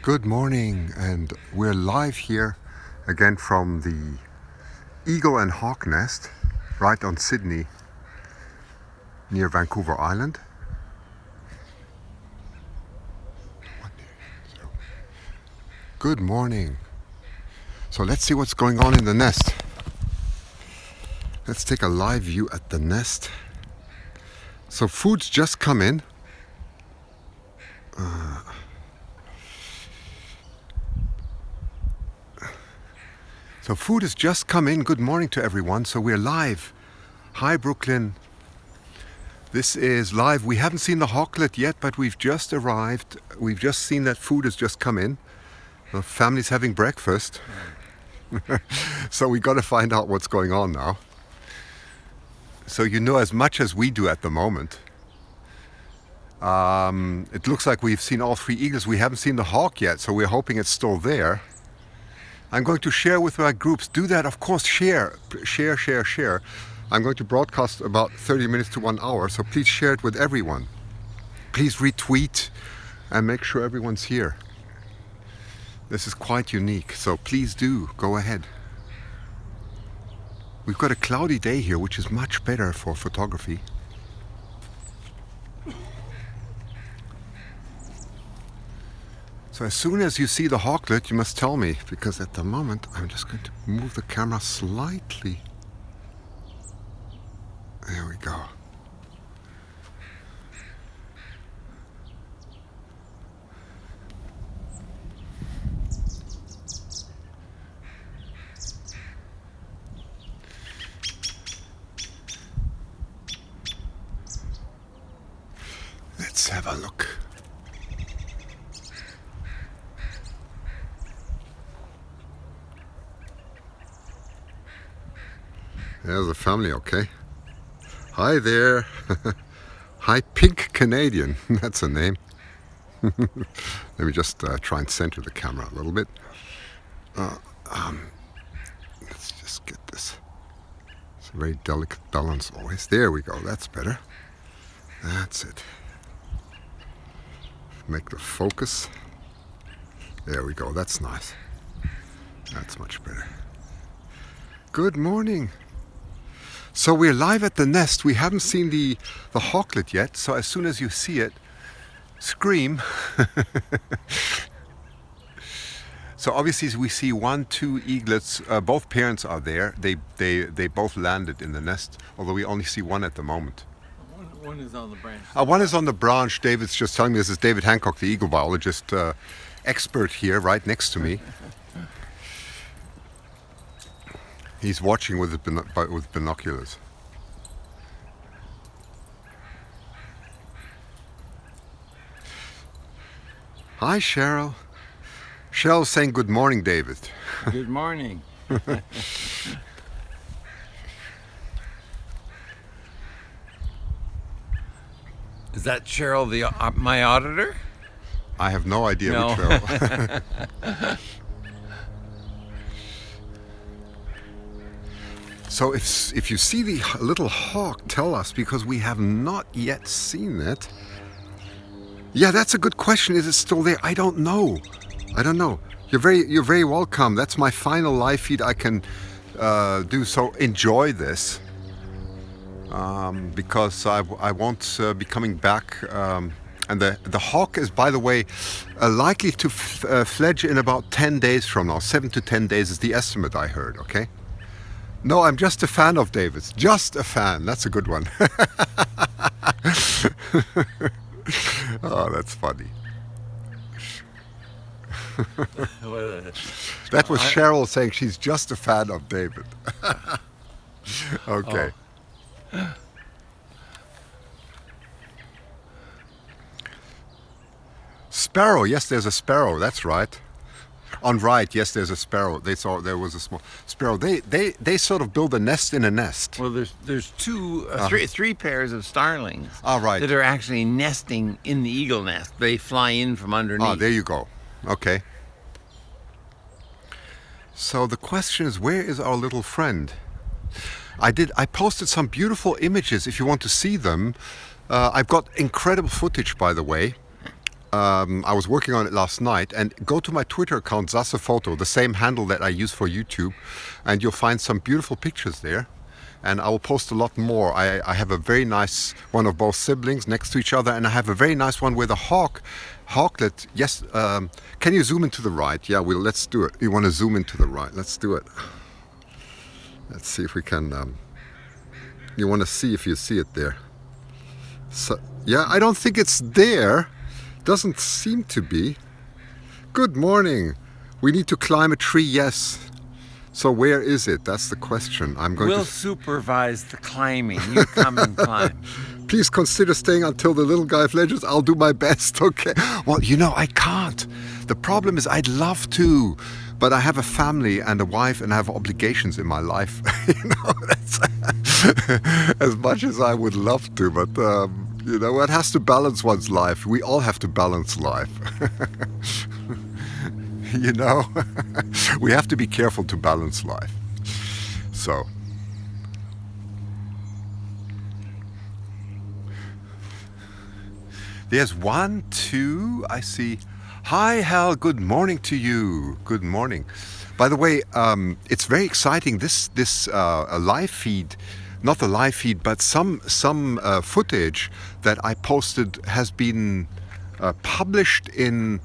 Good morning, and we're live here again from the Eagle and Hawk Nest right on Sidney near Vancouver Island. Good morning. So let's see what's going on in the nest. Let's take a live view at the nest. So food's just come in. So food has just come in. Good morning to everyone. So we're live. Hi Brooklyn. This is live. We haven't seen the hawklet yet, but we've just arrived. We've just seen that food has just come in. The family's having breakfast. So we got to find out what's going on now. So you know as much as we do at the moment. It looks like we've seen all three eagles. We haven't seen the hawk yet, so we're hoping it's still there. I'm going to share with my groups. Do that, of course, share. I'm going to broadcast about 30 minutes to 1 hour, so please share it with everyone. Please retweet and make sure everyone's here. This is quite unique, so please do go ahead. We've got a cloudy day here, which is much better for photography. So as soon as you see the hawklet, you must tell me, because at the moment I'm just going to move the camera slightly. There we go. Let's have a look. There's the family, okay. Hi there. Hi Pink Canadian, that's a name. Let me just try and center the camera a little bit. Let's just get this. It's a very delicate balance always. There we go, that's better. That's it. Make the focus. There we go, that's nice. That's much better. Good morning. So we're live at the nest. We haven't seen the hawklet yet, so as soon as you see it, scream. So obviously we see 2 eaglets. Both parents are there. They both landed in the nest, although we only see one at the moment. One is on the branch. One is on the branch. David's just telling me this is David Hancock, the eagle biologist, expert here, right next to me. He's watching with binoculars. Hi, Cheryl. Cheryl's saying good morning, David. Good morning. Is that Cheryl, my auditor? I have no idea No. which Cheryl. So if you see the little hawk, tell us, because we have not yet seen it. Yeah, that's a good question. Is it still there? I don't know. You're very welcome. That's my final live feed I can do. So enjoy this, because I won't be coming back. And the hawk is, by the way, likely to fledge in about 10 days from now. 7 to 10 days is the estimate I heard. Okay. No, I'm just a fan of David's. Just a fan. That's a good one. Oh, that's funny. That was Cheryl saying she's just a fan of David. Okay. Oh. Sparrow. Yes, there's a sparrow. That's right. On right, yes, there's a sparrow. They saw there was a small sparrow. They sort of build a nest in a nest. Well, there's three pairs of starlings. Right. That are actually nesting in the eagle nest. They fly in from underneath. Oh, there you go. Okay. So the question is, where is our little friend? I posted some beautiful images if you want to see them. I've got incredible footage, by the way. I was working on it last night, and go to my Twitter account, SassePhoto, the same handle that I use for YouTube, and you'll find some beautiful pictures there. And I will post a lot more. I have a very nice one of both siblings next to each other, and I have a very nice one with a hawklet. Yes, can you zoom into the right? Yeah, let's do it. You want to zoom into the right? Let's do it. Let's see if we can. You want to see if you see it there. So, yeah, I don't think it's there. Doesn't seem to be. Good morning. We need to climb a tree, yes. So where is it? That's the question. We'll supervise the climbing. You come and climb. Please consider staying until the little guy fledges. I'll do my best, okay? Well, I can't. The problem is I'd love to, but I have a family and a wife and I have obligations in my life. That's as much as I would love to, but one has to balance one's life. We all have to balance life. We have to be careful to balance life. So, there's 1, 2, I see. Hi, Hal, good morning to you. Good morning. By the way, it's very exciting. This live feed, not the live feed, but some footage that I posted has been published in,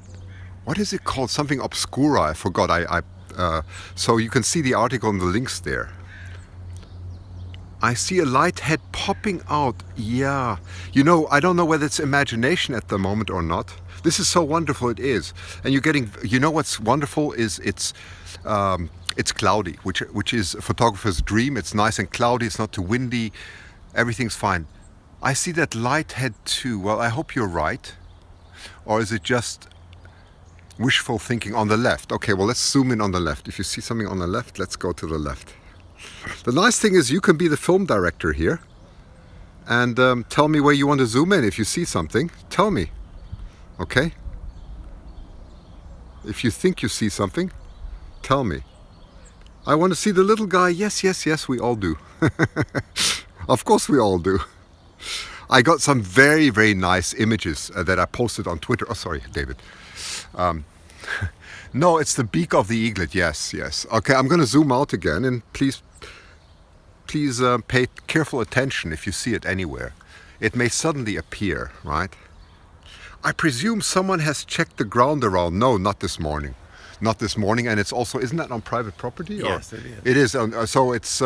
what is it called? Something obscura. I forgot. So you can see the article and the links there. I see a light head popping out. Yeah. I don't know whether it's imagination at the moment or not. This is so wonderful. It is. And you're getting, what's wonderful is it's cloudy, which is a photographer's dream. It's nice and cloudy. It's not too windy. Everything's fine. I see that light head too. Well, I hope you're right. Or is it just wishful thinking on the left? Okay, well, let's zoom in on the left. If you see something on the left, let's go to the left. The nice thing is you can be the film director here and tell me where you want to zoom in. If you see something, tell me. Okay? If you think you see something, tell me. I want to see the little guy. Yes, we all do. Of course we all do. I got some very, very nice images that I posted on Twitter. Oh, sorry, David. No, it's the beak of the eaglet. Yes. Okay, I'm going to zoom out again, and please pay careful attention if you see it anywhere. It may suddenly appear, right? I presume someone has checked the ground around. No, not this morning. Not this morning, and it's also, isn't that on private property? Yes, it is. It is. So it's,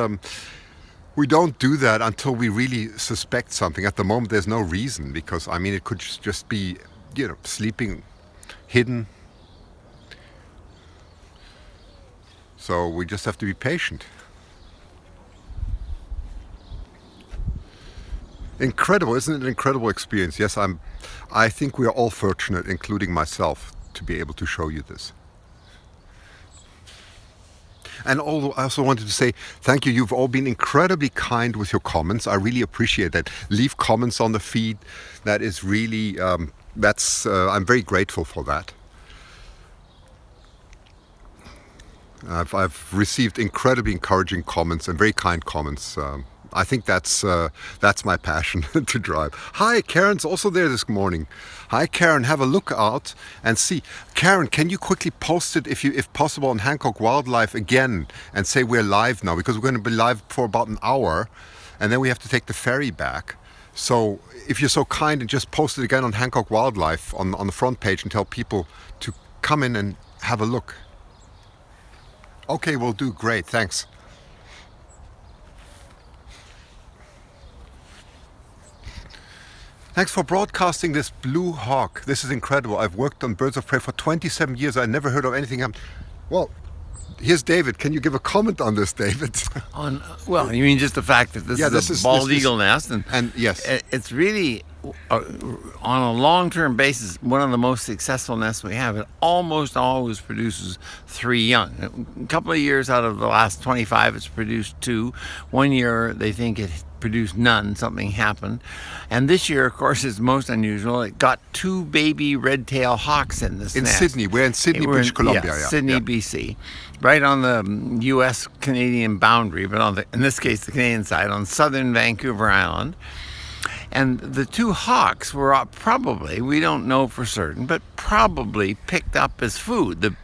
we don't do that until we really suspect something. At the moment, there's no reason, because, it could just be, sleeping hidden. So we just have to be patient. Incredible, isn't it an incredible experience? Yes, I think we are all fortunate, including myself, to be able to show you this. And I also wanted to say thank you. You've all been incredibly kind with your comments. I really appreciate that. Leave comments on the feed. That is really, I'm very grateful for that. I've received incredibly encouraging comments and very kind comments. I think that's my passion to drive. Hi, Karen's also there this morning. Hi, Karen. Have a look out and see. Karen, can you quickly post it if possible on Hancock Wildlife again and say we're live now, because we're going to be live for about an hour and then we have to take the ferry back. So if you're so kind and just post it again on Hancock Wildlife on the front page and tell people to come in and have a look. Okay, we'll do. Great. Thanks. Thanks for broadcasting this blue hawk. This is incredible. I've worked on birds of prey for 27 years. I never heard of anything. Well, here's David. Can you give a comment on this, David? Well, you mean just the fact that this is a bald eagle nest, and yes, it's really on a long-term basis one of the most successful nests we have. It almost always produces 3 young. A couple of years out of the last 25, it's produced 2. 1 year they think it produced none. Something happened, and this year, of course, is most unusual. It got 2 baby red-tailed hawks in this nest. Sydney. We're in Sydney, British Columbia. Yeah, Sydney, BC, right on the U.S.-Canadian boundary, but in this case, the Canadian side, on southern Vancouver Island. And the two hawks were probably, we don't know for certain, but probably picked up as food. The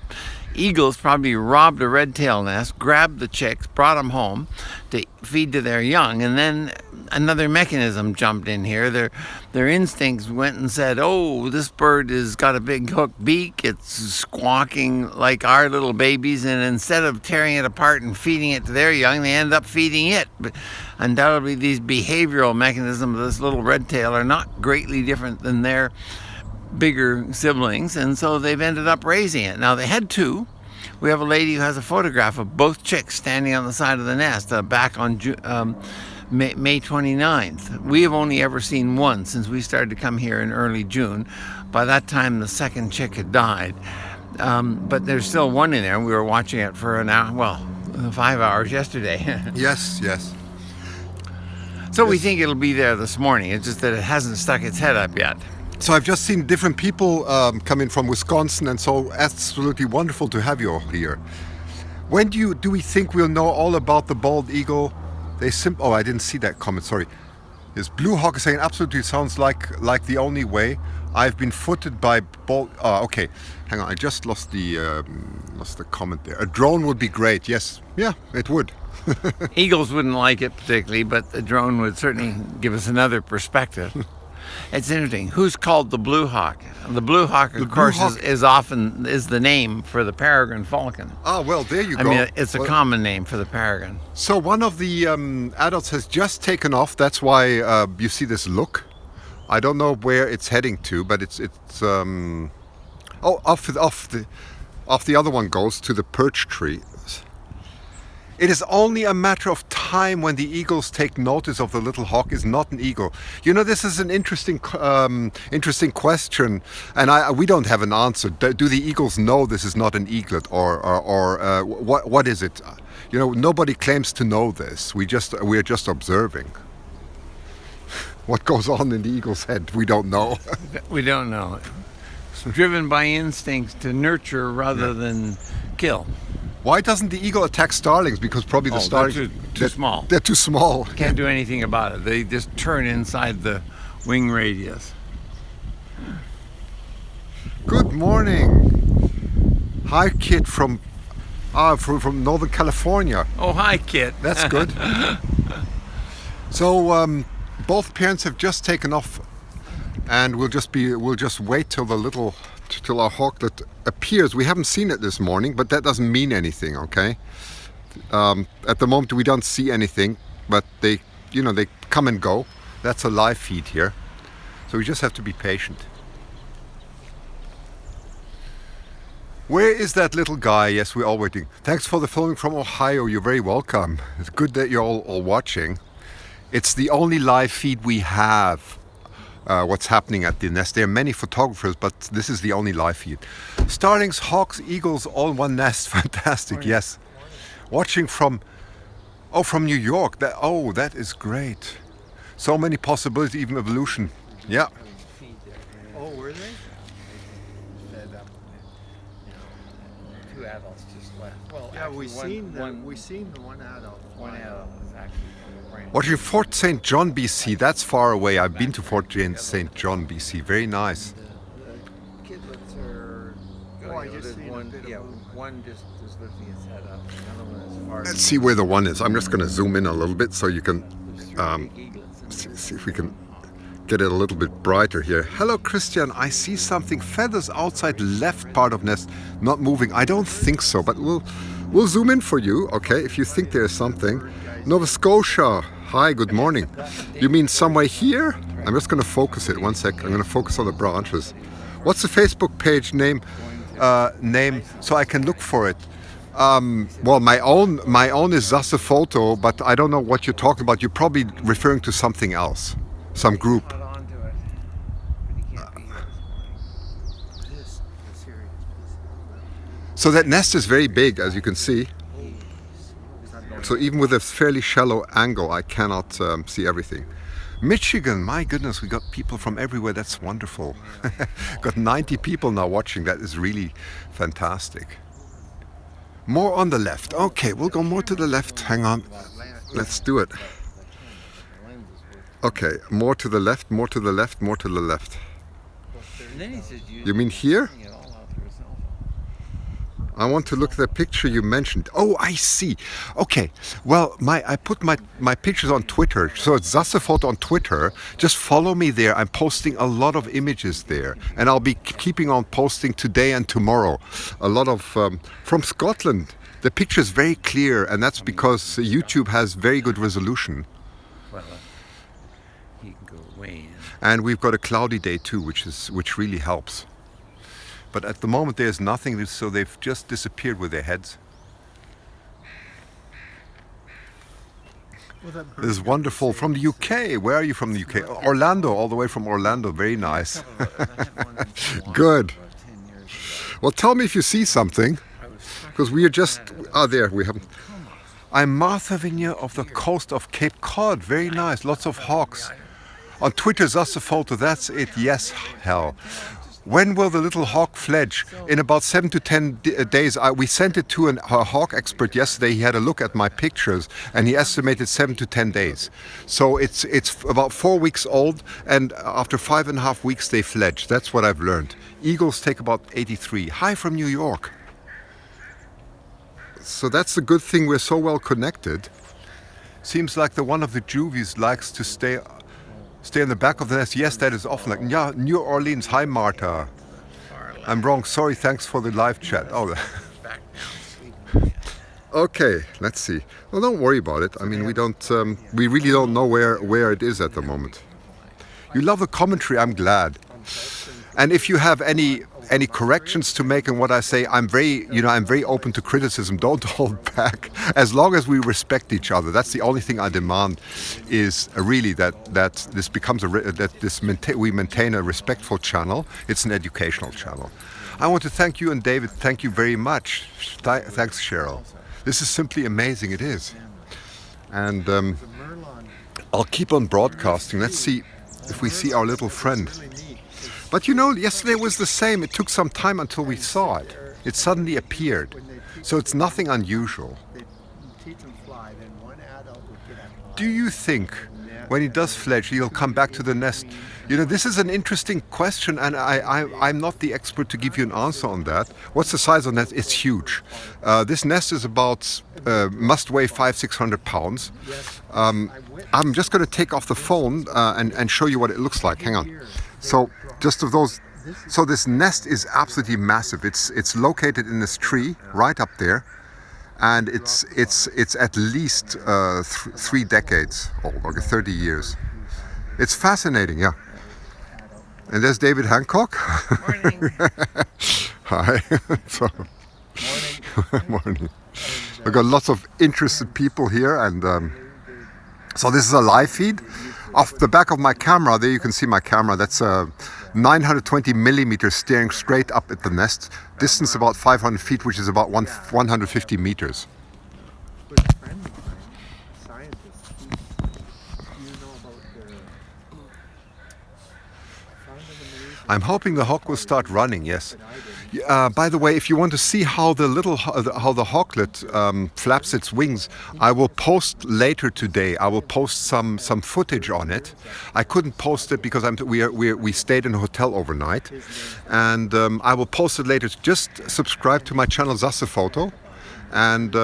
eagles probably robbed a red-tailed nest, grabbed the chicks, brought them home to feed to their young, and then another mechanism jumped in here. Their instincts went and said, oh, this bird has got a big hooked beak, it's squawking like our little babies, and instead of tearing it apart and feeding it to their young, they end up feeding it. But undoubtedly these behavioral mechanisms of this little red tail are not greatly different than their bigger siblings, and so they've ended up raising it. Now they had two. We have a lady who has a photograph of both chicks standing on the side of the nest back on May 29th. We have only ever seen one since we started to come here in early June. By that time the second chick had died, but there's still one in there. We were watching it for an hour, well, 5 hours yesterday. Yes. So we think it'll be there this morning. It's just that it hasn't stuck its head up yet. So I've just seen different people coming from Wisconsin, and so absolutely wonderful to have you all here. When do we think we'll know all about the bald eagle? Oh, I didn't see that comment. Sorry. Yes, Blue Hawk is saying absolutely sounds like the only way. I've been footed by bald. Okay, hang on. I just lost the comment there. A drone would be great. Yes, yeah, it would. Eagles wouldn't like it particularly, but the drone would certainly give us another perspective. It's interesting. Who's called the blue hawk? The blue hawk, of course, is often the name for the peregrine falcon. Ah, well, there you go. I mean, it's a common name for the peregrine. So one of the adults has just taken off. That's why you see this look. I don't know where it's heading to, but it's off the other one goes to the perch tree. It is only a matter of time when the eagles take notice of the little hawk is not an eagle. You know, this is an interesting question, and we don't have an answer. Do the eagles know this is not an eaglet, or what is it? You know, nobody claims to know this. We're just observing. What goes on in the eagle's head, we don't know. We don't know. It's driven by instincts to nurture rather than kill. Why doesn't the eagle attack starlings? Because probably the starlings... They're too small. They're too small. Can't do anything about it. They just turn inside the wing radius. Good morning. Hi, Kit from Northern California. Oh, hi, Kit. That's good. So both parents have just taken off, and we'll just wait till our hawklet appears. We haven't seen it this morning, but that doesn't mean anything, okay? At the moment we don't see anything, but they come and go. That's a live feed here, so we just have to be patient. Where is that little guy? Yes, we're all waiting. Thanks for the filming from Ohio. You're very welcome. It's good that you're all watching. It's the only live feed we have. What's happening at the nest. There are many photographers, but this is the only live feed. Starlings, hawks, eagles, all in one nest. Fantastic. Morning. Yes. Morning. Watching from New York. That is great. So many possibilities, even evolution. Yeah. Oh, were they? Two adults just left. Well, yeah, we seen the one adult. One adult is actually. Watching Fort St. John, BC. That's far away. I've been to Fort St. John, BC. Very nice. The kidlets are. One just is lifting its head up. Another one is far. Let's see where the one is. I'm just going to zoom in a little bit so you can see if we can get it a little bit brighter here. Hello, Christian. I see something. Feathers outside left part of nest, not moving. I don't think so, but we'll zoom in for you. Okay, if you think there's something. Nova Scotia. Hi, good morning. You mean somewhere here? I'm just going to focus it. 1 sec. I'm going to focus on the branches. What's the Facebook page name so I can look for it? Well, my own is SassePhoto, but I don't know what you're talking about. You're probably referring to something else, some group. So that nest is very big, as you can see. So even with a fairly shallow angle, I cannot see everything. Michigan, my goodness, we got people from everywhere. That's wonderful. Got 90 people now watching. That is really fantastic. More on the left. Okay, we'll go more to the left. Hang on. Let's do it. Okay, more to the left, more to the left, more to the left. And then he says, You mean here? It all out through a cell phone. I want to look at the picture you mentioned. Oh, I see. Okay. Well, I put my pictures on Twitter. So it's SassePhoto on Twitter. Just follow me there. I'm posting a lot of images there. And I'll be keeping on posting today and tomorrow. A lot of from Scotland. The picture is very clear, and that's because YouTube has very good resolution. Well, he can go way in. And we've got a cloudy day too, which really helps. But at the moment there's nothing, so they've just disappeared with their heads. Well, This is wonderful. From the UK. Where are you from the UK? Orlando, all the way from Orlando. Very nice. Good. Well, tell me if you see something, because we are just... Ah, there, we haven't... I'm Martha Vigna of the coast of Cape Cod. Very nice. Lots of hawks. On Twitter, SassePhoto, that's it. Yes, hell. When will the little hawk fledge? In about 7 to 10 days. We sent it to a hawk expert yesterday. He had a look at my pictures and he estimated 7 to 10 days. So it's about 4 weeks old, and after 5.5 weeks they fledge. That's what I've learned. Eagles take about 83. Hi from New York. So that's the good thing, we're so well connected. Seems like the one of the juvies likes to stay in the back of the nest. Yes, that is often like, yeah, New Orleans. Hi, Marta. I'm wrong. Sorry, thanks for the live chat. Oh, okay, let's see. Well, don't worry about it. I mean, we really don't know where it is at the moment. You love the commentary, I'm glad. And if you have any corrections to make in what I say, I'm very open to criticism. Don't hold back. As long as we respect each other, that's the only thing I demand. Is really that this becomes we maintain a respectful channel. It's an educational channel. I want to thank you and David. Thank you very much. Thanks, Cheryl. This is simply amazing. It is, and I'll keep on broadcasting. Let's see if we see our little friend. But you know, yesterday was the same. It took some time until we saw it. It suddenly appeared. So it's nothing unusual. Do you think when he does fledge, he'll come back to the nest? You know, this is an interesting question, and I'm not the expert to give you an answer on that. What's the size of the nest? It's huge. This nest is about, must weigh 500-600 pounds. I'm just going to take off the phone and show you what it looks like. Hang on. So just of those, so this nest is absolutely massive. It's located in this tree right up there, and it's at least 3 decades old, like 30 years. It's fascinating, yeah. And there's David Hancock. Morning. Hi. So, morning. We've got lots of interested people here, and so this is a live feed. Off the back of my camera, there you can see my camera. That's 920 millimeters staring straight up at the nest. Distance about 500 feet, which is about 150 meters. I'm hoping the hawk will start running, yes. By the way, if you want to see how the hawklet flaps its wings, I will post later today. I will post some footage on it. I couldn't post it because we stayed in a hotel overnight, and I will post it later. Just subscribe to my channel SassePhoto, and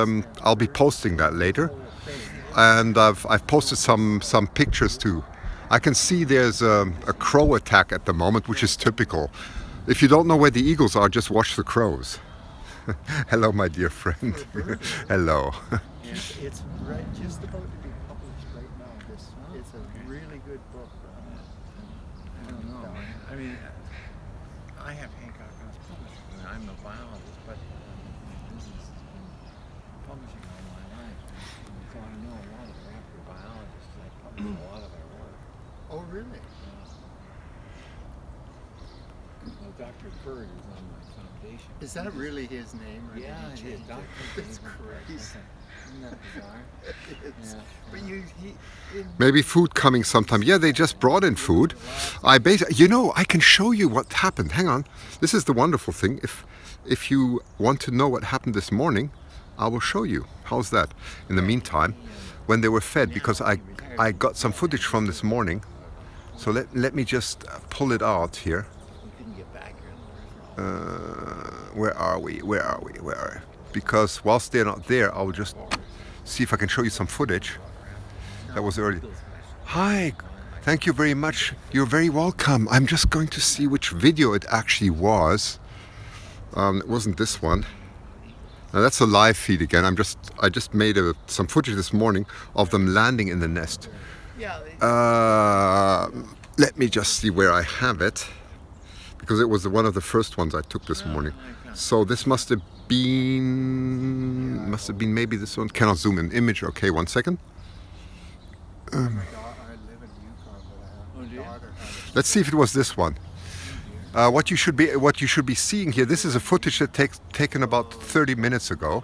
I'll be posting that later. And I've posted some pictures too. I can see there's a crow attack at the moment, which is typical. If you don't know where the eagles are, just watch the crows. Hello, my dear friend. Hello. It's right, just about to be published right now. It's a really good book. I don't know. I mean, I have Hancock on his publishing. I'm a biologist, but this is publishing all my life. So I know a lot of raptor biologists. I publish a lot of their work. Oh, really? Well, Dr. Bird is on my foundation. Is that really his name? Or Yeah, did he it is. change Dr. That's Bird. crazy. Isn't that bizarre? It's, Yeah. But Maybe food coming sometime. Yeah, they just brought in food. I can show you what happened. Hang on. This is the wonderful thing. If you want to know what happened this morning, I will show you. How's that? In the meantime, when they were fed, because I got some footage from this morning. So let me just pull it out here. Where are we? Because whilst they're not there, I'll just see if I can show you some footage. That was early. Hi, thank you very much. You're very welcome. I'm just going to see which video it actually was. It wasn't this one. Now that's a live feed again. I just made some footage this morning of them landing in the nest. Let me just see where I have it, because it was one of the first ones I took this morning. So this must have been maybe this one. Cannot zoom in image. Okay, 1 second. Let's see if it was this one. What you should be seeing here. This is a footage that taken about 30 minutes ago.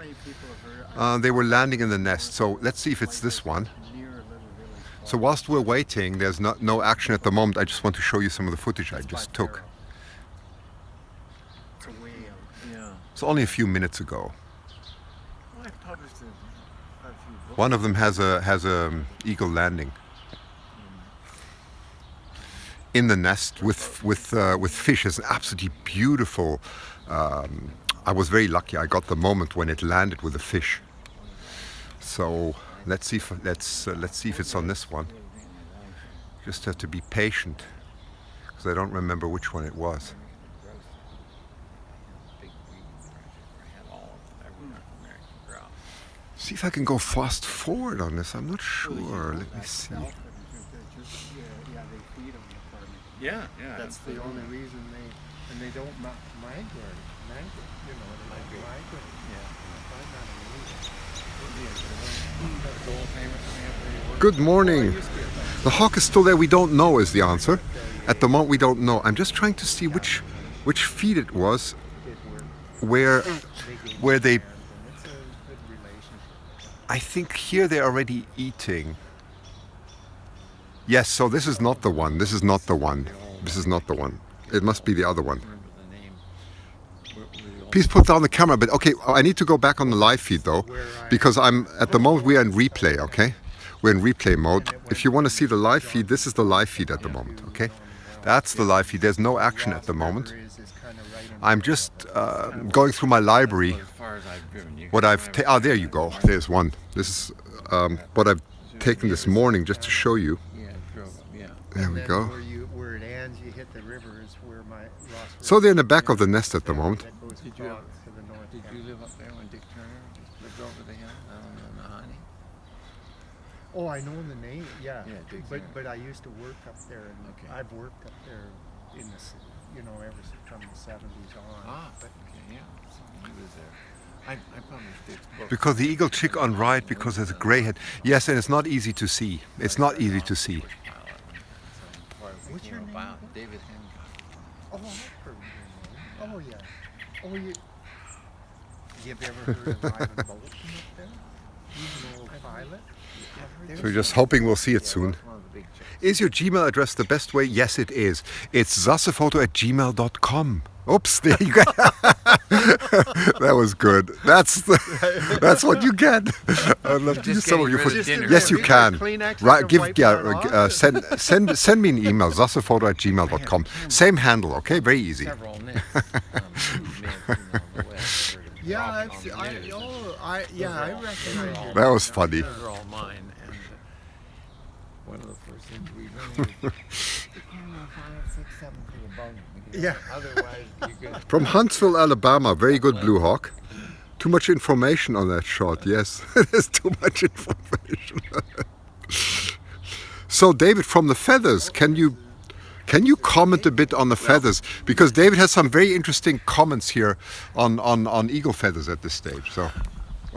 They were landing in the nest. So let's see if it's this one. So whilst we're waiting, there's no action at the moment. I just want to show you some of the footage I just took. It's only a few minutes ago. One of them has a eagle landing in the nest with fish. It's absolutely beautiful. I was very lucky. I got the moment when it landed with the fish. So let's see if it's on this one. Just have to be patient, because I don't remember which one it was. See if I can go fast forward on this. I'm not sure. Let me see. Yeah. That's the only reason they don't migrate. You know, they don't migrate. Good morning. The hawk is still there. We don't know is the answer. At the moment we don't know. I'm just trying to see which feed it was where they... I think here they're already eating. Yes, so this is not the one. This is not the one. It must be the other one. Please put down the camera, but okay, I need to go back on the live feed though, because at the moment we are in replay, okay? We're in replay mode. If you want to see the live feed, this is the live feed at the moment, okay? That's the live feed. There's no action at the moment. I'm just going through my library. There you go. There's one. This is what I've taken this morning just to show you. There we go. Where it ends, you hit the river is where my So they're in the back of the nest at the moment. Did you live up there when Dick Turner lived over the hill on the honey? Oh, I know the name. Yeah. Yeah, but I used to work up there, and I've worked up there in the ever from the 70s on. Okay, yeah. So he was there. I published Dick's book. Because the eagle chick on right, because there's a grey head. Yes, and it's not easy to see. It's not easy to see. What's your name? David Hancock. Oh, I've heard your name. Oh, yeah. Oh, you've ever heard of Ivan Bolton up there? He's an old pilot. So we're just hoping we'll see it soon. Is your Gmail address the best way? Yes, it is. It's SassePhoto@gmail.com. Oops, there you go. That was good. That's what you get. I'd love to use some of your footage. Yes, you can. Right, send me an email, SassePhoto@gmail.com. Same handle, okay? Very easy. Yeah, I recognize you. That was funny. Those are all mine. And one of the first things we learned is the camera 5, 6, 7 to the bone. Yeah. Otherwise, you could. From Huntsville, Alabama. Very good, Blue Hawk. Too much information on that shot. Yes, there's too much information. So, David, from the feathers, can you comment a bit on the feathers? Because David has some very interesting comments here on eagle feathers at this stage. So,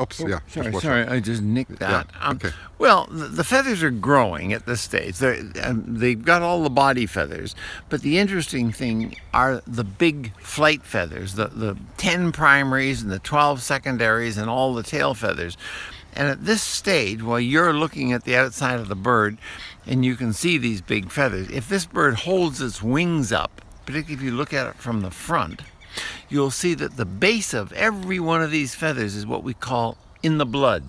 oops, yeah. Sorry, I just nicked that. Yeah, okay. Well, the feathers are growing at this stage. They've got all the body feathers, but the interesting thing are the big flight feathers, the 10 primaries and the 12 secondaries and all the tail feathers. And at this stage, while you're looking at the outside of the bird, and you can see these big feathers, if this bird holds its wings up, particularly if you look at it from the front, you'll see that the base of every one of these feathers is what we call in the blood.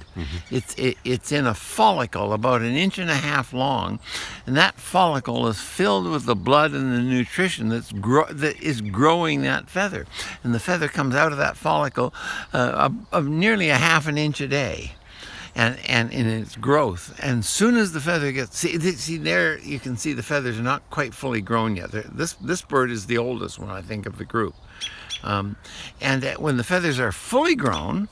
It's in a follicle about 1.5 inches long, and that follicle is filled with the blood and the nutrition that is growing that feather. And the feather comes out of that follicle of nearly 1/2 inch a day. And in its growth, and soon as the feather gets see there, you can see the feathers are not quite fully grown yet. This bird is the oldest one, I think, of the group. And when the feathers are fully grown,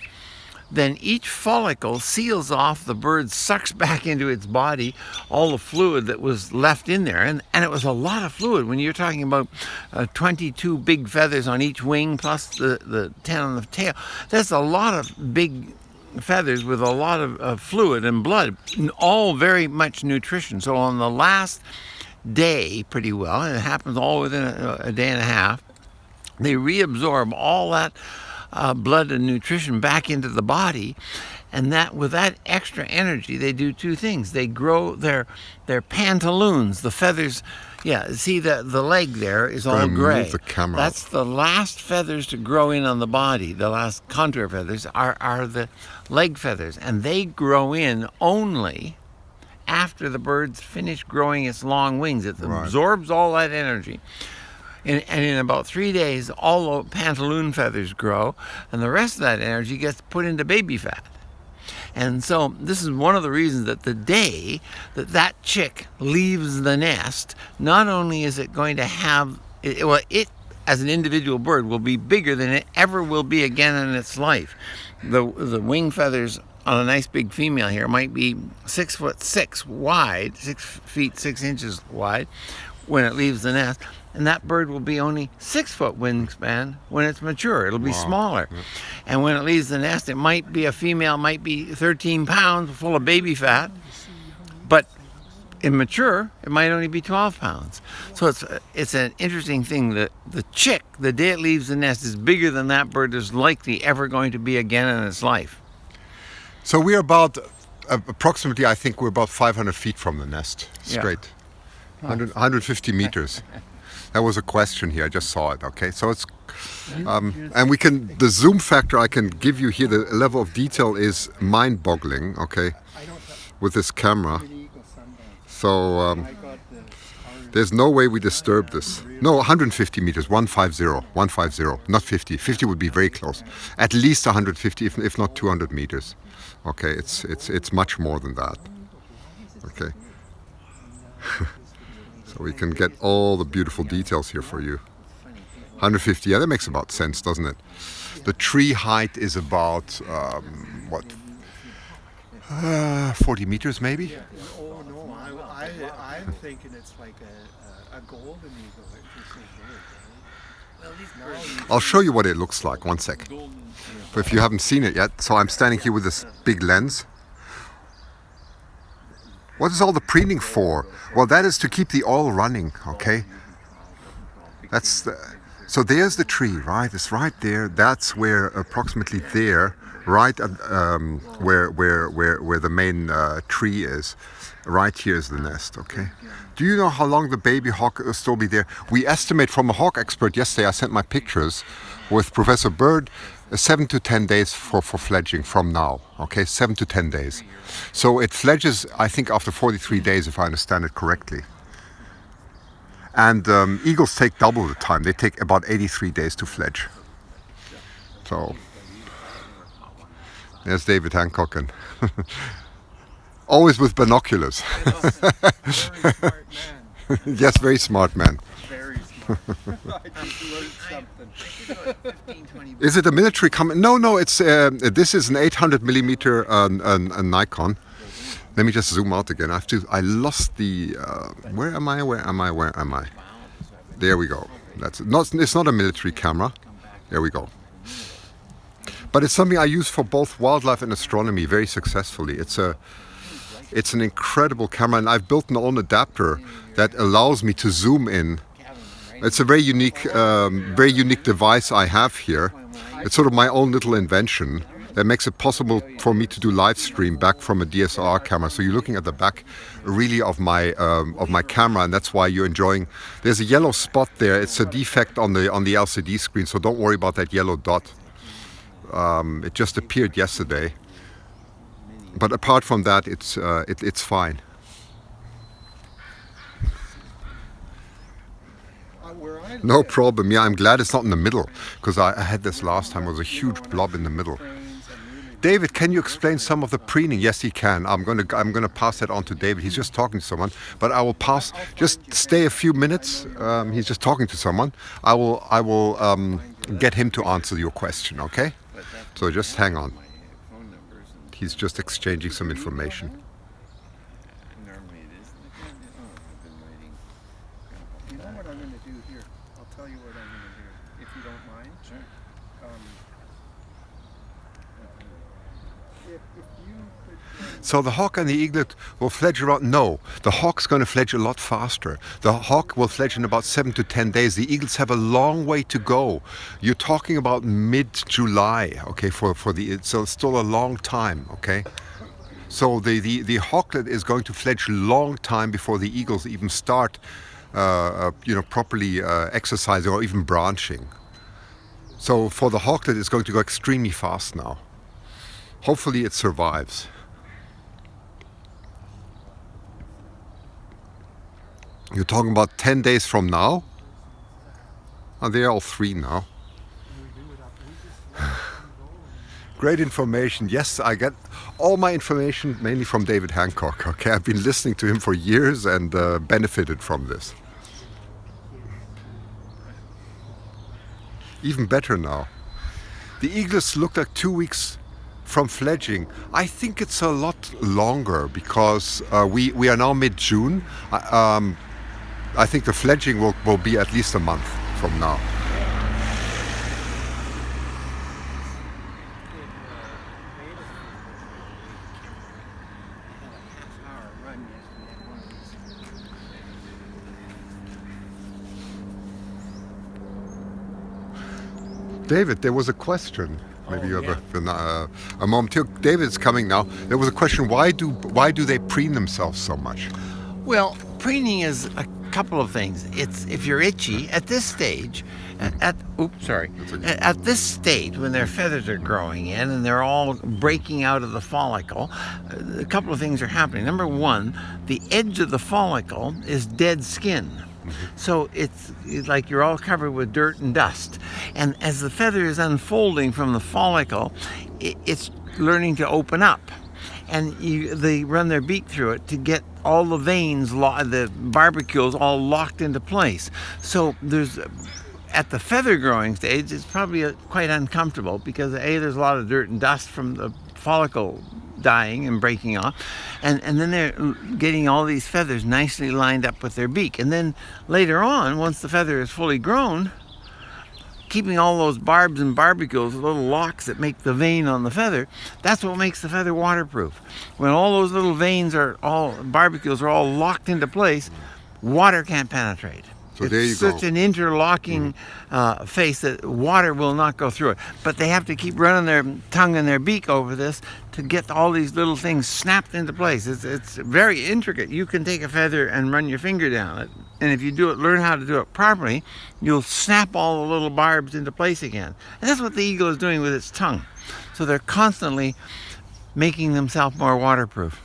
then each follicle seals off. The bird sucks back into its body all the fluid that was left in there, and it was a lot of fluid. When you're talking about 22 big feathers on each wing plus the 10 on the tail, that's a lot of big feathers with a lot of fluid and blood, all very much nutrition. So on the last day, pretty well, and it happens all within a day and a half, they reabsorb all that blood and nutrition back into the body, and that with that extra energy, they do two things. They grow their pantaloons, the feathers. Yeah, see the leg there is all gray. Move the camera. That's the last feathers to grow in on the body. The last contour feathers are the leg feathers, and they grow in only after the bird's finished growing its long wings. It absorbs all that energy. And in about 3 days, all the pantaloon feathers grow, and the rest of that energy gets put into baby fat. And so this is one of the reasons that the day that chick leaves the nest, not only is it going to have, it as an individual bird will be bigger than it ever will be again in its life. The wing feathers on a nice big female here might be 6'6" wide, 6 feet 6 inches wide when it leaves the nest. And that bird will be only 6 foot wingspan when it's mature. It'll be smaller. Yeah. And when it leaves the nest, it might be a female, might be 13 pounds full of baby fat, but in mature, it might only be 12 pounds. So it's an interesting thing that the chick, the day it leaves the nest, is bigger than that bird is likely ever going to be again in its life. So we're about, approximately, I think we're about 500 feet from the nest, straight. Yeah. 150 meters. That was a question here. I just saw it. Okay, so it's and we can, the zoom factor I can give you here, the level of detail is mind-boggling. Okay, with this camera. So there's no way we disturb this. No, 150 meters, 150, not 50. 50 would be very close. At least 150, if not 200 meters. Okay, it's much more than that. Okay. So we can get all the beautiful details here for you. 150, yeah, that makes about sense, doesn't it? The tree height is about, 40 meters maybe? Yeah. Oh no, I'm thinking it's like a golden eagle. I'll show you what it looks like, one sec. But if you haven't seen it yet, so I'm standing here with this big lens. What is all the preening for? Well, that is to keep the oil running, okay? So there's the tree, right? It's right there. That's where, approximately there, right at, where the main tree is. Right here is the nest, okay? Do you know how long the baby hawk will still be there? We estimate from a hawk expert yesterday, I sent my pictures with Professor Bird, 7 to 10 days for fledging from now, okay? 7 to 10 days. So it fledges, I think, after 43 days, if I understand it correctly. And eagles take double the time. They take about 83 days to fledge. So there's David Hancock, and always with binoculars. Very smart man. Yes, very smart man. Very smart. I just learned something. Is it a military camera? No, it's this is an 800 millimeter a Nikon. Let me just zoom out again. I lost the. Where am I? There we go. It's not a military camera. There we go. But it's something I use for both wildlife and astronomy very successfully. It's an incredible camera, and I've built an own adapter that allows me to zoom in. It's a very unique device I have here. It's sort of my own little invention that makes it possible for me to do live stream back from a DSLR camera. So you're looking at the back, really, of my camera, and that's why you're enjoying. There's a yellow spot there. It's a defect on the LCD screen, so don't worry about that yellow dot. It just appeared yesterday. But apart from that, it's fine. Where I No live, problem. Yeah, I'm glad it's not in the middle, because I had this last time. It was a huge blob in the middle. David, can you explain some of the preening? Yes, he can. I'm gonna pass that on to David. He's just talking to someone, but I will pass. Just stay a few minutes. He's just talking to someone. I will get him to answer your question. Okay? So just hang on. He's just exchanging some information. Normally it is. Oh, I've been waiting. you know what I'm going to do here? I'll tell you what I'm going to do, if you don't mind. Sure. If you could... So the hawk and the eaglet will fledge around. No, the hawk's going to fledge a lot faster. The hawk will fledge in about 7 to 10 days. The eagles have a long way to go. You're talking about mid-July, okay, for so it's still a long time, okay? So the hawklet is going to fledge a long time before the eagles even start, properly exercising or even branching. So for the hawklet, it's going to go extremely fast now. Hopefully it survives. You're talking about 10 days from now? Oh, they're all 3 now. Great information. Yes, I get all my information mainly from David Hancock. Okay, I've been listening to him for years and benefited from this. Even better now. The eaglets look like 2 weeks from fledging. I think it's a lot longer because we are now mid-June. I think the fledging will be at least a month from now. David, there was a question. Maybe you have a moment here. David's coming now. There was a question: why do they preen themselves so much? Well, preening is a couple of things. It's if you're itchy at this stage, at this state when their feathers are growing in and they're all breaking out of the follicle, a couple of things are happening. Number one, the edge of the follicle is dead skin. So it's like you're all covered with dirt and dust. And as the feather is unfolding from the follicle, it's learning to open up. And they run their beak through it to get all the veins, the barbacules all locked into place. So at the feather growing stage, it's probably quite uncomfortable because there's a lot of dirt and dust from the follicle dying and breaking off, and then they're getting all these feathers nicely lined up with their beak. And then later on, once the feather is fully grown, keeping all those barbs and barbacules, little locks that make the vein on the feather, that's what makes the feather waterproof. When all those little barbacules are all locked into place, water can't penetrate. So there you It's such go. an interlocking face that water will not go through it. But they have to keep running their tongue and their beak over this to get all these little things snapped into place. It's very intricate. You can take a feather and run your finger down it, and if you learn how to do it properly, you'll snap all the little barbs into place again. And that's what the eagle is doing with its tongue. So they're constantly making themselves more waterproof.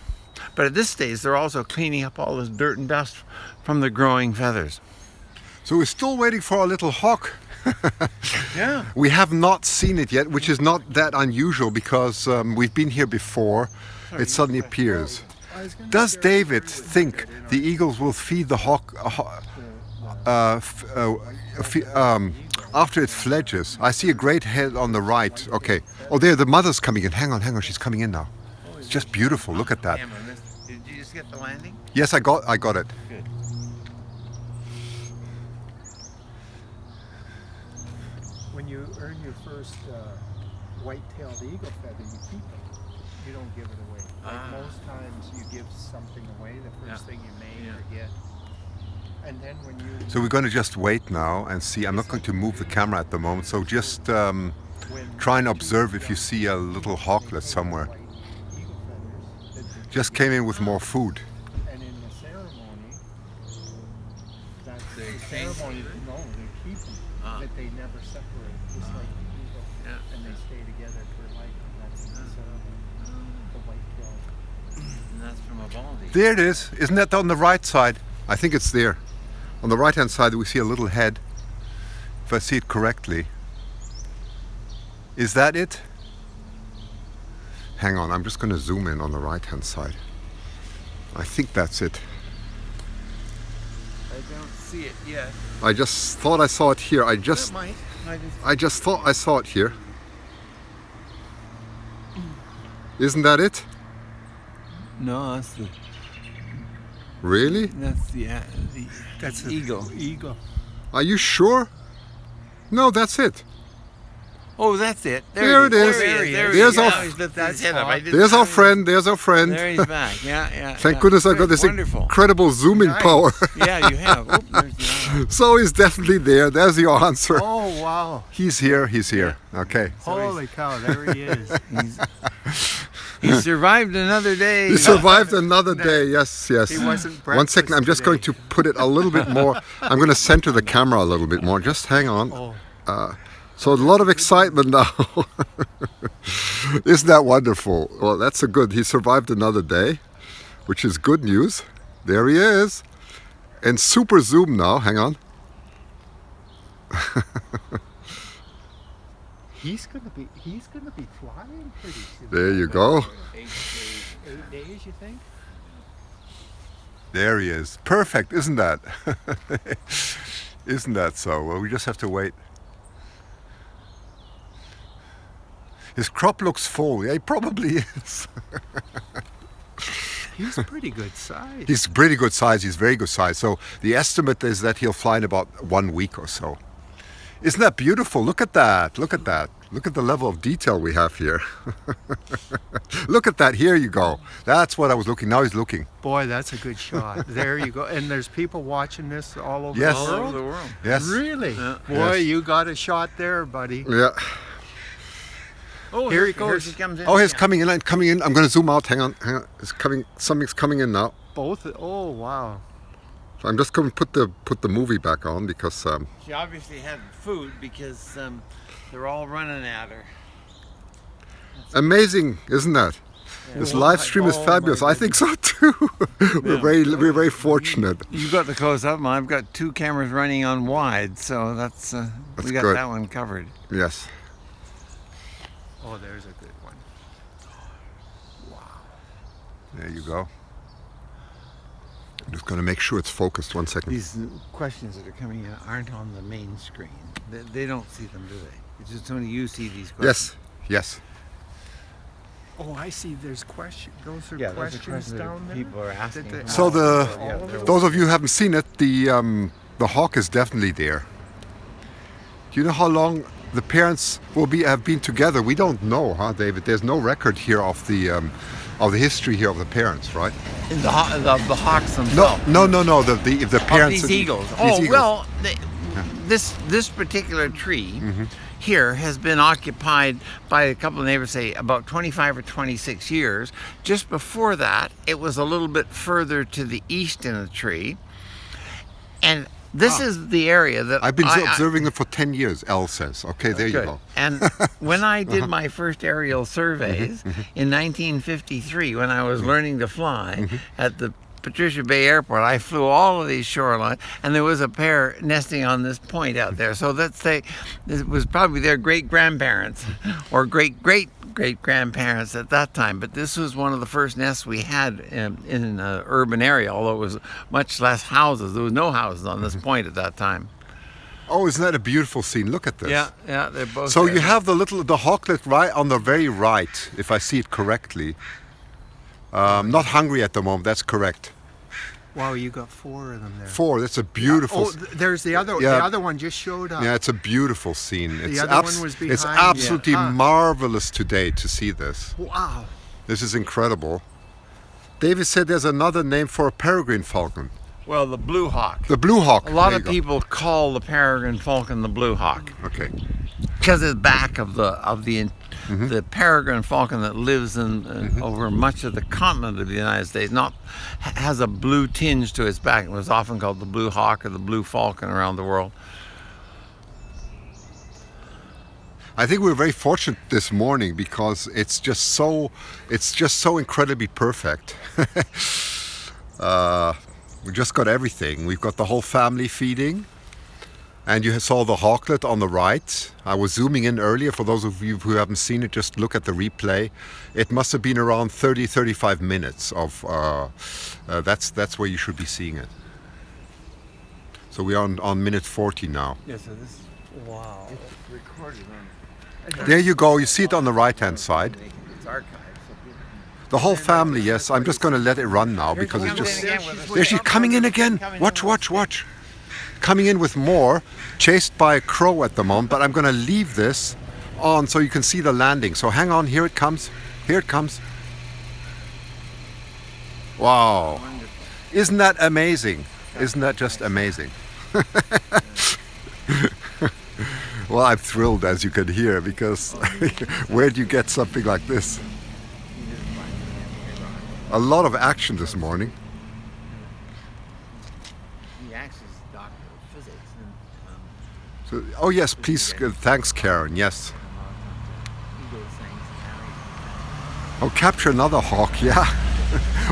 But at this stage, they're also cleaning up all this dirt and dust from the growing feathers. So we're still waiting for our little hawk. Yeah. We have not seen it yet, which is not that unusual because we've been here before. It suddenly appears. Does David think the eagles will feed the hawk after it fledges? I see a great head on the right. Okay. Oh, there, the mother's coming in. Hang on. She's coming in now. It's just beautiful. Look at that. Did you just get the landing? Yes, I got it. Good. When you earn your first white-tailed eagle feather, you keep it. You don't give it away. Like most times you give something away, the first thing you make or get. And then when you... So we're going to just wait now and see. I'm not going to move the camera at the moment, so just try and observe if you see a little hawklet somewhere. Just came in with more food. And in the ceremony, that's the ceremony, no, they keep them, that they never separate, just like the eagle. yeah. and they stay together for life. And that's the white-tailed. And that's from a bald eagle. There it is. Isn't that on the right side? I think it's there. On the right-hand side, we see a little head. If I see it correctly. Is that it? Hang on, I'm just going to zoom in on the right-hand side. I think that's it. I don't see it yet. I just thought I saw it here. I It just might. thought I saw it here. Isn't that it? No, that's the Really? that's the eagle. Eagle. Are you sure? No, that's it. Oh, that's it. There it is. There he is. There's Now our- he's lifted his head up. I didn't There's our see him. friend. There's our friend. There he's back. Yeah. Thank yeah. goodness I got this Wonderful. incredible zooming Nice. power. Yeah, you have. Oop, there's the eye. So he's definitely there. There's your answer. Oh wow! He's here. He's here. Okay. Holy cow! There he is. He survived another day. He survived another day. Yes. He wasn't One second. I'm just breakfast going to put it a little bit more. I'm going to center the camera a little bit more. Just hang on. Oh, So a lot of excitement now. Isn't that wonderful? Well, that's a good. He survived another day, which is good news. There he is. And super zoom now. Hang on. he's gonna be flying pretty soon. There you go. 8 days, you think? There he is. Perfect, isn't that? Isn't that so? Well, we just have to wait. His crop looks full. Yeah, he probably is. He's a pretty good size. He's pretty good size. He's very good size. So the estimate is that he'll fly in about 1 week or so. Isn't that beautiful? Look at that. Look at that. Look at the level of detail we have here. Look at that. Here you go. That's what I was looking. Now he's looking. Boy, that's a good shot. There you go. And there's people watching this all over Yes. the All world. over the world. Yes. Really? Yeah. Boy, Yes. you got a shot there, buddy. Yeah. Oh, Here he goes. He comes in. Oh, he's Yeah. coming in. Coming in. I'm going to zoom out. Hang on. Hang on. It's coming. Something's coming in now. Both. Oh, wow. So I'm just going to put the movie back on because She obviously had food because they're all running at her. amazing, isn't that? This live stream is Oh, fabulous. my I think so too. we're very fortunate. You got the close up. I've got 2 cameras running on wide, so that's we got good. that one covered. Yes. Oh, there's a good one. There you go. I'm just going to make sure it's focused. 1 second. These questions that are coming in aren't on the main screen. They don't see them, do they? It's just only you see these questions. Yes. Yes. Oh, I see. There's questions. Those are Yeah, those are questions questions that down there. people are asking. That they- So Yeah, they're- those of you who haven't seen it, the hawk is definitely there. Do you know how long the parents have been together? We don't know, huh, David? There's no record here of the history here of the parents, right? And the hawks No, themselves. no. The Of parents. these eagles. These eagles. Well, this particular tree here has been occupied by a couple of neighbors, say about 25 or 26 years. Just before that, it was a little bit further to the east in the tree. And this is the area that I've been I- observing them for 10 years, Elle says. Okay, there you Good. go. And when I did my first aerial surveys in 1953, when I was learning to fly at the Patricia Bay Airport, I flew all of these shorelines, and there was a pair nesting on this point out there. So let's say this was probably their great-grandparents or great-great-great-grandparents at that time. But this was one of the first nests we had in an urban area, although it was much less houses. There was no houses on this point at that time. Oh, isn't that a beautiful scene? Look at this. Yeah, they're both So there. you have the hawklet right on the very right, if I see it correctly. Not hungry at the moment. That's correct. Wow, you got 4 of them there. 4. That's a beautiful. Oh, there's the other. Yeah. The other one just showed up. Yeah, it's a beautiful scene. It's other one was It's behind. absolutely Yeah. Huh. marvelous today to see this. Wow. This is incredible. David said there's another name for a peregrine falcon. Well, the blue hawk. The blue hawk. A lot There of you go. people call the peregrine falcon the blue hawk Okay. because it's back of the peregrine falcon that lives in over much of the continent of the United States. Has a blue tinge to its back. It was often called the blue hawk or the blue falcon around the world. I think we're very fortunate this morning because it's just so incredibly perfect. We just got everything. We've got the whole family feeding, and you saw the hawklet on the right. I was zooming in earlier. For those of you who haven't seen it, just look at the replay. It must have been around 30-35 minutes of. That's where you should be seeing it. So we are on minute 40 now. Yeah, so this is, wow. It's recorded on. There you go. You see it on the right-hand side. It's archived. The whole family, yes. I'm just going to let it run now because it's just... There she's coming in again. Watch. Coming in with more, chased by a crow at the moment, but I'm going to leave this on so you can see the landing. So hang on, here it comes. Wow. Isn't that amazing? Isn't that just amazing? Well, I'm thrilled, as you can hear, because where do you get something like this? A lot of action this morning. He actually is a doctor of physics. So, oh yes, please, thanks Karen, yes. Oh, capture another hawk, yeah.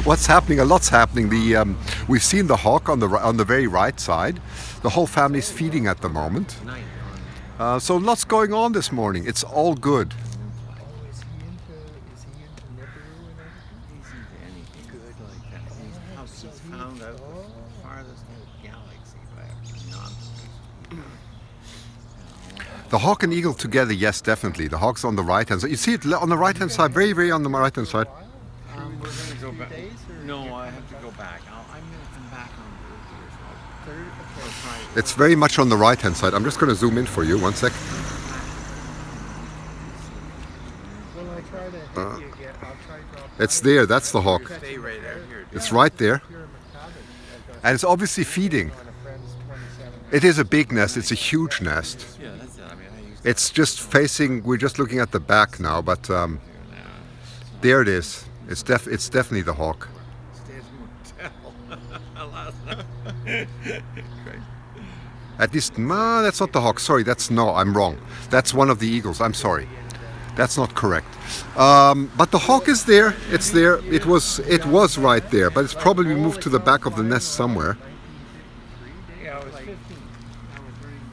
What's happening? A lot's happening. We've seen the hawk on the very right side. The whole family's feeding at the moment. So lots going on this morning. It's all good. Is he into Nibiru and everything? He's into anything good like that. He's found out the farthest galaxy by a The hawk and eagle together, yes, definitely. The hawk's on the right hand side. You see it on the right hand side, very, very on the right hand side. We're going to go back. Days or No, I have to go back. I'm going to come back on Thursday or Friday. It's very much on the right hand side. I'm just going to zoom in for you. One sec. Well, I try to hit you again. I'll try to drop It's there. That's the hawk. Stay right there. Here. It's right there. Here in McCabbin. And it's obviously feeding. On a friend's 27. It is a big nest. It's a huge nest. Yeah, that's it. I mean, I used It's just facing, we're just looking at the back now, but there it is. It's definitely the hawk. At least, that's not the hawk. Sorry, I'm wrong. That's one of the eagles. I'm sorry. That's not correct. But the hawk is there. It's there. It was right there, but it's probably moved to the back of the nest somewhere. Yeah, I was 15. I was learning.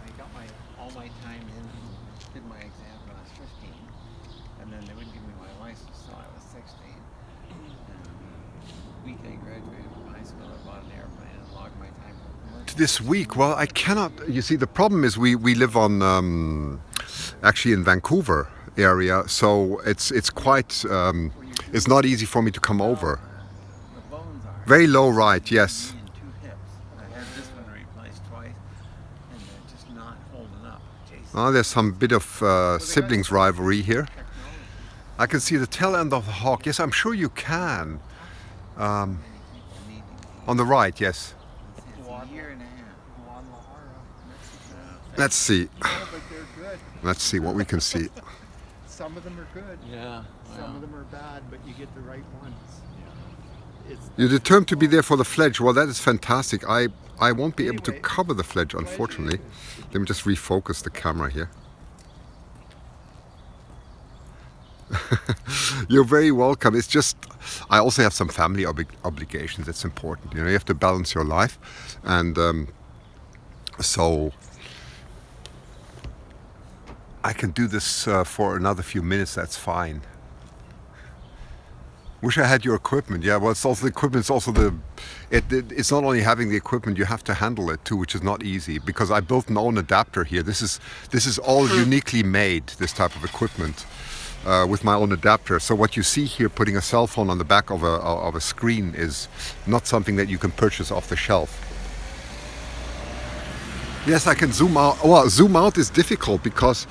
I got all my time in, did my exam when I was 15, and then they wouldn't give me my license until I was 16. And the week I graduated from high school, I bought an airplane and logged my time for commercial. This week, well, I cannot. You see, the problem is we live on actually in Vancouver area, so it's quite. It's not easy for me to come over. The bones are Very low right, yes. in 2 hips. I had this one replaced twice, and they're just not holding up. Jason. Oh, there's some bit of siblings rivalry here. I can see the tail end of the hawk. Yes, I'm sure you can. On the right, yes. It's a year and a half. Let's see. Yeah, but they're good. Let's see what we can see. Some of them are good. Yeah. Some of them are bad, but you get the right ones. It's You're determined to be there for the fledge. Well, that is fantastic. I won't be able to cover the fledge, unfortunately. Let me just refocus the camera here. You're very welcome. It's just, I also have some family obligations. It's important. You know, you have to balance your life. And so I can do this for another few minutes. That's fine. Wish I had your equipment. Yeah, well, it's also the equipment. It's also it's not only having the equipment, you have to handle it too, which is not easy. Because I built an own adapter here. This is all uniquely made. This type of equipment with my own adapter. So what you see here, putting a cell phone on the back of a screen, is not something that you can purchase off the shelf. Yes, I can zoom out. Well, zoom out is difficult because,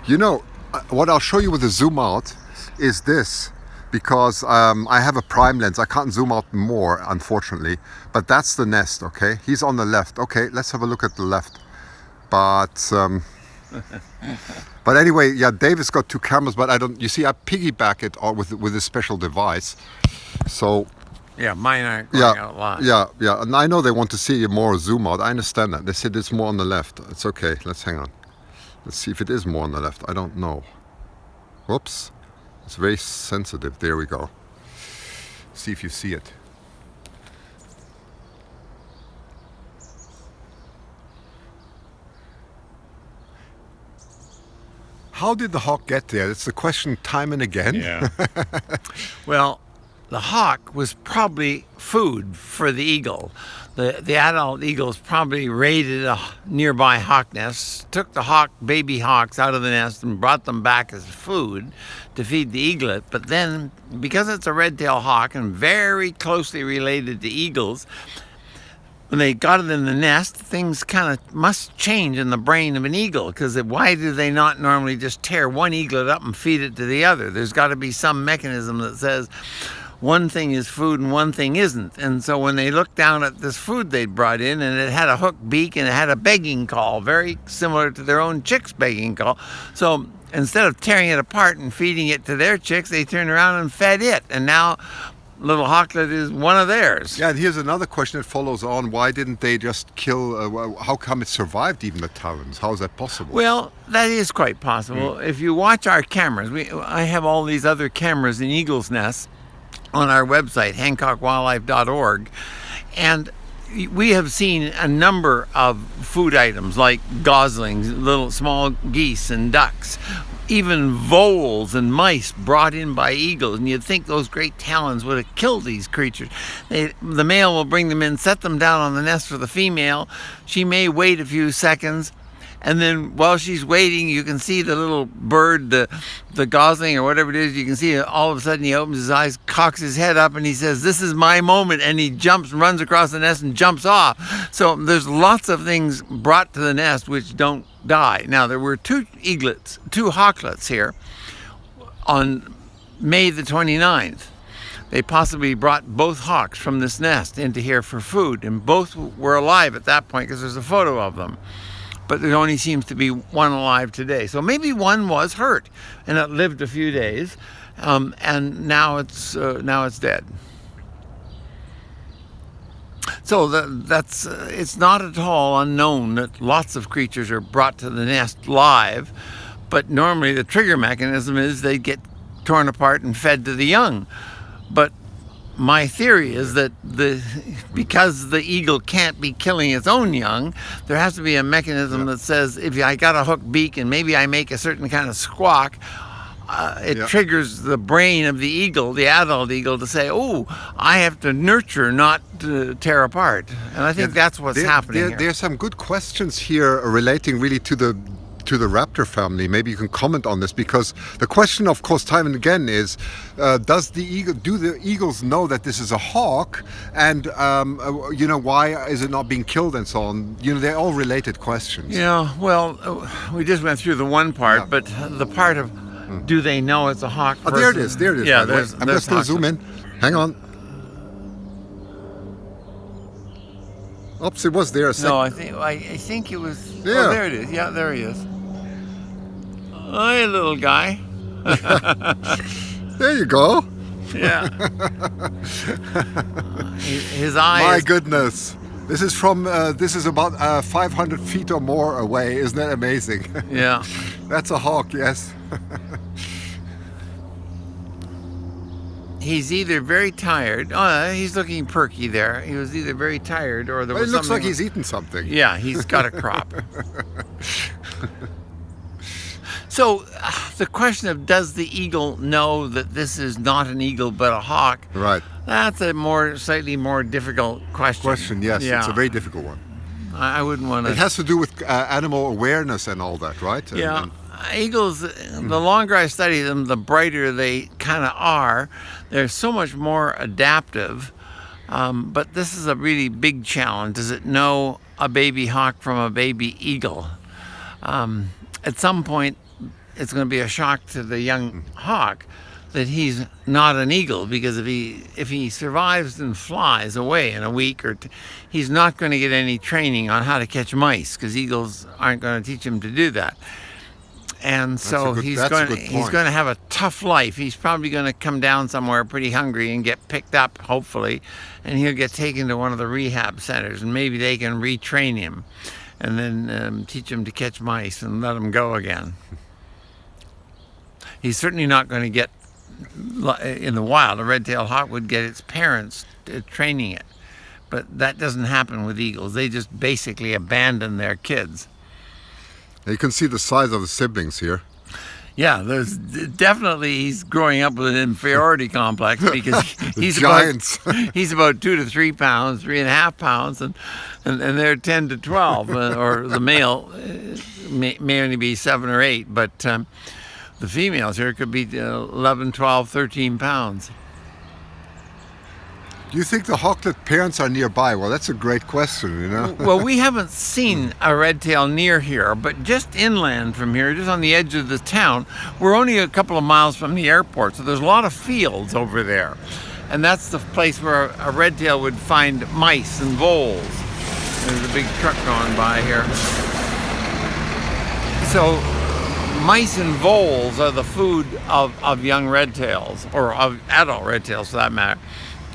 you know, what I'll show you with the zoom out is this. Because I have a prime lens. I can't zoom out more, unfortunately. But that's the nest, okay? He's on the left. Okay, let's have a look at the left. But but anyway, yeah, David's got 2 cameras, but I don't. You see, I piggyback it all with a special device. So Yeah, mine aren't going out live. yeah, and I know they want to see more zoom out. I understand that. They said it's more on the left. It's okay. Let's hang on. Let's see if it is more on the left. I don't know. Whoops. It's very sensitive. There we go. See if you see it. How did the hawk get there? It's the question time and again. Yeah. Well, the hawk was probably food for the eagle. The adult eagles probably raided a nearby hawk nest, took the baby hawks out of the nest and brought them back as food to feed the eaglet. But then, because it's a red-tailed hawk and very closely related to eagles, when they got it in the nest, things kind of must change in the brain of an eagle, because why do they not normally just tear one eaglet up and feed it to the other? There's got to be some mechanism that says one thing is food and one thing isn't. And so when they looked down at this food they'd brought in, and it had a hooked beak and it had a begging call, very similar to their own chicks' begging call. So instead of tearing it apart and feeding it to their chicks, they turned around and fed it. And now little hawklet is one of theirs. Yeah, and here's another question that follows on. Why didn't they just kill, how come it survived even the talons? How is that possible? Well, that is quite possible. If you watch our cameras, I have all these other cameras in eagles' nests on our website, HancockWildlife.org, and we have seen a number of food items like goslings, little small geese and ducks, even voles and mice brought in by eagles, and you'd think those great talons would have killed these creatures. The male will bring them in, set them down on the nest for the female. She may wait a few seconds, and then while she's waiting, you can see the little bird, the gosling or whatever it is, you can see all of a sudden he opens his eyes, cocks his head up, and he says, "This is my moment," and he jumps, runs across the nest and jumps off. So there's lots of things brought to the nest which don't die. Now, there were two hawklets here on May the 29th. They possibly brought both hawks from this nest into here for food, and both were alive at that point because there's a photo of them. But there only seems to be one alive today. So maybe one was hurt and it lived a few days, and now it's dead. So it's not at all unknown that lots of creatures are brought to the nest live, but normally the trigger mechanism is they get torn apart and fed to the young. But my theory is that because the eagle can't be killing its own young, there has to be a mechanism that says, if I got a hooked beak and maybe I make a certain kind of squawk, it triggers the brain of the eagle, the adult eagle, to say, "Oh, I have to nurture, not to tear apart." And I think that's what's happening here. There are some good questions here relating really to the raptor family. Maybe you can comment on this, because the question, of course, time and again is, do the eagles know that this is a hawk, and why is it not being killed and so on? They're all related questions. Yeah, well, we just went through the one part, but the part of do they know it's a hawk? Oh, there it is. Yeah, I'm just going to zoom in. Hang on. Oops, it was there a second. No, I think it was. Yeah. Oh, there it is. Yeah, there he is. Hi, little guy. There you go. Yeah. His eyes. My goodness. This is about 500 feet or more away. Isn't that amazing? Yeah. That's a hawk, yes. He's either very tired. Oh, he's looking perky there. He was either very tired or there was It looks something. like he's eaten something. Yeah, he's got a crop. So the question of, does the eagle know that this is not an eagle but a hawk? Right. That's a slightly more difficult question. Yes. Yeah. It's a very difficult one. I wouldn't want to. It has to do with animal awareness and all that, right? Yeah. Eagles, the longer I study them, the brighter they kind of are. They're so much more adaptive. But this is a really big challenge. Does it know a baby hawk from a baby eagle? At some point, it's going to be a shock to the young hawk that he's not an eagle, because if he survives and flies away in a week or two, he's not going to get any training on how to catch mice, because eagles aren't going to teach him to do that. And so he's going to have a tough life. He's probably going to come down somewhere pretty hungry and get picked up, hopefully, and he'll get taken to one of the rehab centers, and maybe they can retrain him. and then teach him to catch mice and let him go again. He's certainly not going to get, in the wild, a red-tailed hawk would get its parents training it. But that doesn't happen with eagles. They just basically abandon their kids. You can see the size of the siblings here. Yeah, there's definitely, he's growing up with an inferiority complex because he's giants. He's about 2 to 3 pounds, 3.5 pounds, and they're 10 to 12, or the male may only be 7 or 8, but the females here could be 11, 12, 13 pounds. Do you think the hawklet parents are nearby? Well, that's a great question, you know. Well, we haven't seen a red tail near here, but just inland from here, just on the edge of the town, we're only a couple of miles from the airport, so there's a lot of fields over there. And that's the place where a red tail would find mice and voles. There's a big truck going by here. So mice and voles are the food of young red tails, or of adult red tails for that matter.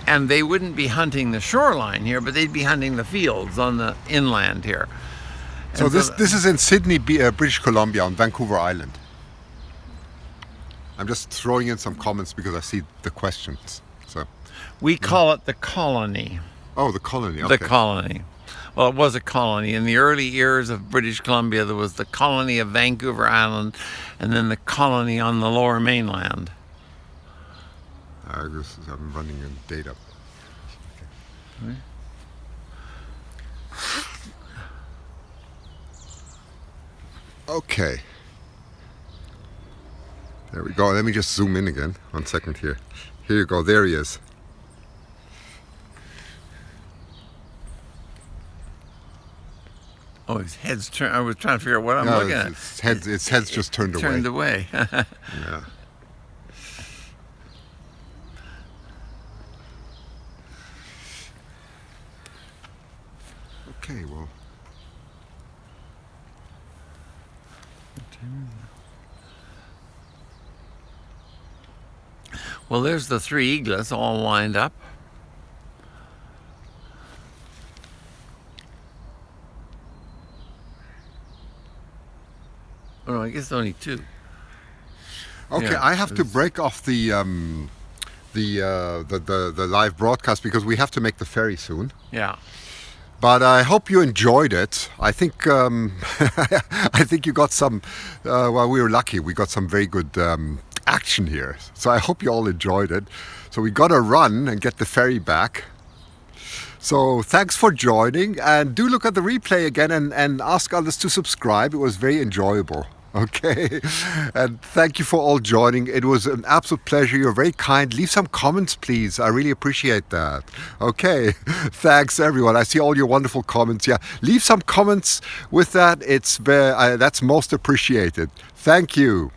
And they wouldn't be hunting the shoreline here, but they'd be hunting the fields on the inland here. So this is in Sidney, British Columbia, on Vancouver Island. I'm just throwing in some comments because I see the questions. So we call it the colony. Oh, the colony. Okay. The colony. Well, it was a colony. In the early years of British Columbia, there was the colony of Vancouver Island, and then the colony on the lower mainland. I'm running in data. Okay. Okay. There we go. Let me just zoom in again. 1 second here. Here you go. There he is. Oh, his head's turned. I was trying to figure out what I'm looking at. Its head's just turned away. Turned away. Yeah. Okay, well. Well, there's the 3 eaglets all lined up. Oh, no, I guess only 2. Okay, Yeah, I have to break off the live broadcast because we have to make the ferry soon. Yeah. But I hope you enjoyed it. I think I think you got some. Well, we were lucky. We got some very good action here. So I hope you all enjoyed it. So we got to run and get the ferry back. So thanks for joining, and do look at the replay again and ask others to subscribe. It was very enjoyable. Okay, and thank you for all joining. It was an absolute pleasure. You're very kind. Leave some comments, please. I really appreciate that. Okay, thanks everyone. I see all your wonderful comments. Yeah, leave some comments with that. It's that's most appreciated. Thank you.